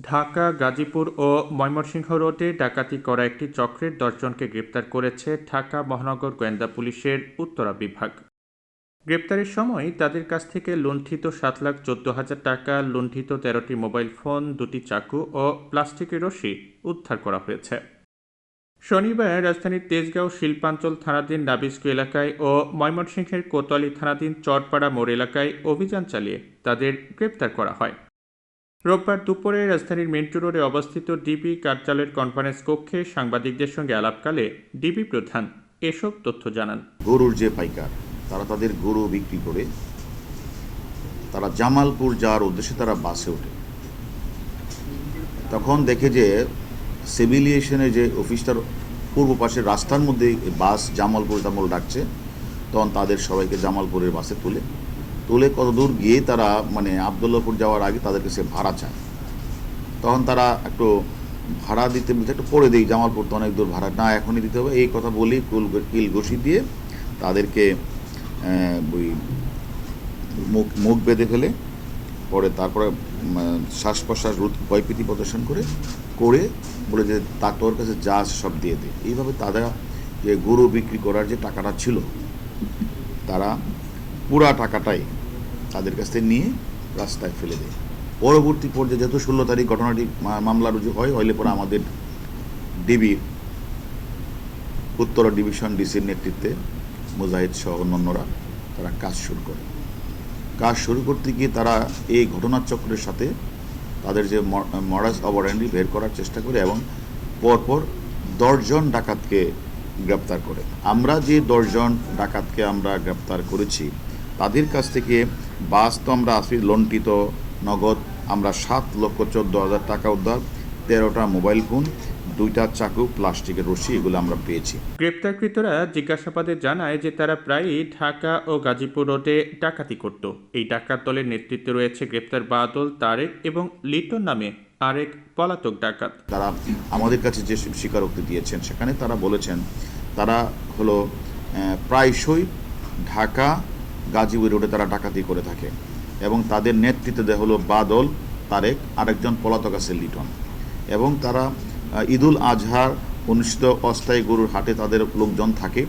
ঢাকা, গাজীপুর ও ময়মনসিংহ রোডে ডাকাতি করা একটি চক্রের ১০ জনকে গ্রেপ্তার করেছে ঢাকা মহানগর গোয়েন্দা পুলিশের উত্তরা বিভাগ। গ্রেপ্তারের সময় তাদের কাছ থেকে লুণ্ঠিত ৭,১৪,০০০ টাকা, লুণ্ঠিত ১৩টি মোবাইল ফোন, ২টি চাকু ও প্লাস্টিকের রশি উদ্ধার করা হয়েছে। শনিবার রাজধানীর তেজগাঁও শিল্পাঞ্চল থানাধীন নাবিস্কু এলাকায় ও ময়মনসিংহের কোতোয়ালি থানাধীন চরপাড়া মোড় এলাকায় অভিযান চালিয়ে তাদের গ্রেপ্তার করা হয়। রোববার দুপুরে রাজধানীর মিন্টু রোডে অবস্থিত ডিবি কার্যালয়ের কনফারেন্স কক্ষে সাংবাদিকদের সঙ্গে আলাপকালে ডিবি প্রধান এসব তথ্য জানান। গরুর যে পাইকার, তারা তাদের গরু বিক্রি করে তারা জামালপুর যাওয়ার উদ্দেশ্যে তারা বাসে ওঠে। তখন দেখে যে সিভিলিয়েশনের যে অফিসটার পূর্ব পাশের রাস্তার মধ্যে বাস জামালপুর তামল ডাকছে, তখন তাদের সবাইকে জামালপুরের বাসে তুলে কত দূর গিয়ে তারা আবদুল্লাহপুর যাওয়ার আগে তাদের কাছে ভাড়া চায়। তখন তারা একটু ভাড়া দিতে বলছে, একটু পরে দিই, জামালপুর তো অনেক দূর, ভাড়া না এখনই দিতে হবে, এই কথা বলি কিল ঘষি দিয়ে তাদেরকে ওই মুখ বেঁধে ফেলে পরে তারপরে শ্বাস প্রশ্বাস রোধ ভয়ভীতি প্রদর্শন করে বলে যে তোর কাছে যা আছে সব দিয়ে দে। এইভাবে তারা যে গরু বিক্রি করার যে টাকাটা ছিল, তারা পুরা টাকাটাই তাদের কাছ থেকে নিয়ে রাস্তায় ফেলে দেয়। পরবর্তী পর্যায়ে যেহেতু 16 তারিখ ঘটনাটি মামলা রুজু হইলে পরে আমাদের ডিবি উত্তরা ডিভিশন ডিসির নেতৃত্বে মুজাহিদ সহ অন্যান্যরা তারা কাজ শুরু করতে গিয়ে তারা এই ঘটনার চক্রের সাথে তাদের যে মডাস অপারেন্ডি বের করার চেষ্টা করে এবং পরপর 10 জন ডাকাতকে গ্রেপ্তার করে। আমরা যে 10 জন ডাকাতকে আমরা গ্রেপ্তার করেছি, তাদের কাছ থেকে বাস তো আমরা আসি, লুণ্ঠিত নগদ আমরা 7,14,০০০ টাকা উদ্ধার, 13টা মোবাইল ফোন, 2টা চাকু, প্লাস্টিকের রশি, এগুলো আমরা পেয়েছি। গ্রেপ্তারকৃতরা জিজ্ঞাসাবাদে জানায় যে তারা প্রায়ই ঢাকা ও গাজীপুর রোডে ডাকাতি করত। এই ডাকাত দলের নেতৃত্বে রয়েছে গ্রেপ্তার বাদল, তারেক এবং লিটন নামে আরেক পলাতক ডাকাত। তারা আমাদের কাছে যে স্বীকারোক্তি দিয়েছেন সেখানে তারা বলেছেন তারা হলো প্রায়শই ঢাকা গাজীপুর রোডে তারা ডাকাতি করে থাকে এবং তাদের নেতৃত্বে দেওয়া হলো বাদল, তারেক, আরেকজন পলাতক আছে লিটন। এবং তারা ঈদুল আজহার অনুষ্ঠিত অস্থায়ী গরুর হাটে তাদের লোকজন থাকে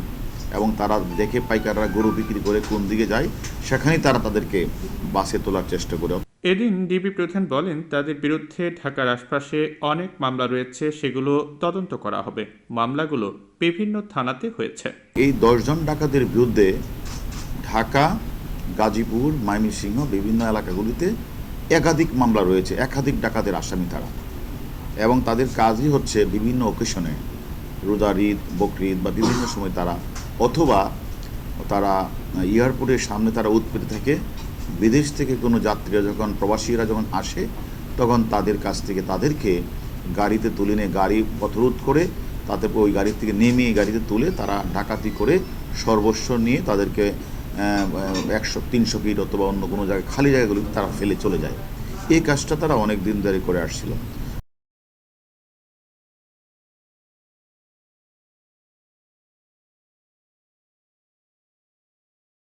এবং তারা দেখে পাইকাররা গরু বিক্রি করে কোন দিকে যায়, সেখানেই তারা তাদেরকে বাসে তোলার চেষ্টা করে। এদিন ডিবি প্রধান বলেন, তাদের বিরুদ্ধে ঢাকার আশপাশে অনেক মামলা রয়েছে, সেগুলো তদন্ত করা হবে। মামলাগুলো বিভিন্ন থানাতে হয়েছে। এই 10 জন ডাকাতের বিরুদ্ধে ঢাকা, গাজীপুর, ময়মনসিংহ বিভিন্ন এলাকাগুলিতে একাধিক মামলা রয়েছে, একাধিক ডাকাতের আসামি তারা। এবং তাদের কাজই হচ্ছে বিভিন্ন অকেশনে, রোজার ঈদ, বকরিদ বা বিভিন্ন সময় তারা অথবা তারা এয়ারপোর্টের সামনে তারা উৎপেতে থাকে। বিদেশ থেকে কোনো যাত্রীরা যখন, প্রবাসীরা যখন আসে, তখন তাদের কাছ থেকে তাদেরকে গাড়িতে তুলে নিয়ে গাড়ি পথরোধ করে তাতে ওই গাড়ি থেকে নেমে গাড়িতে তুলে তারা ডাকাতি করে সর্বস্ব নিয়ে তাদেরকে 100-300 ফিট অথবা অন্য কোনো জায়গায় খালি জায়গাগুলিতে তারা ফেলে চলে যায়। এই কাজটা তারা অনেক দিন ধরে করে আসছিল।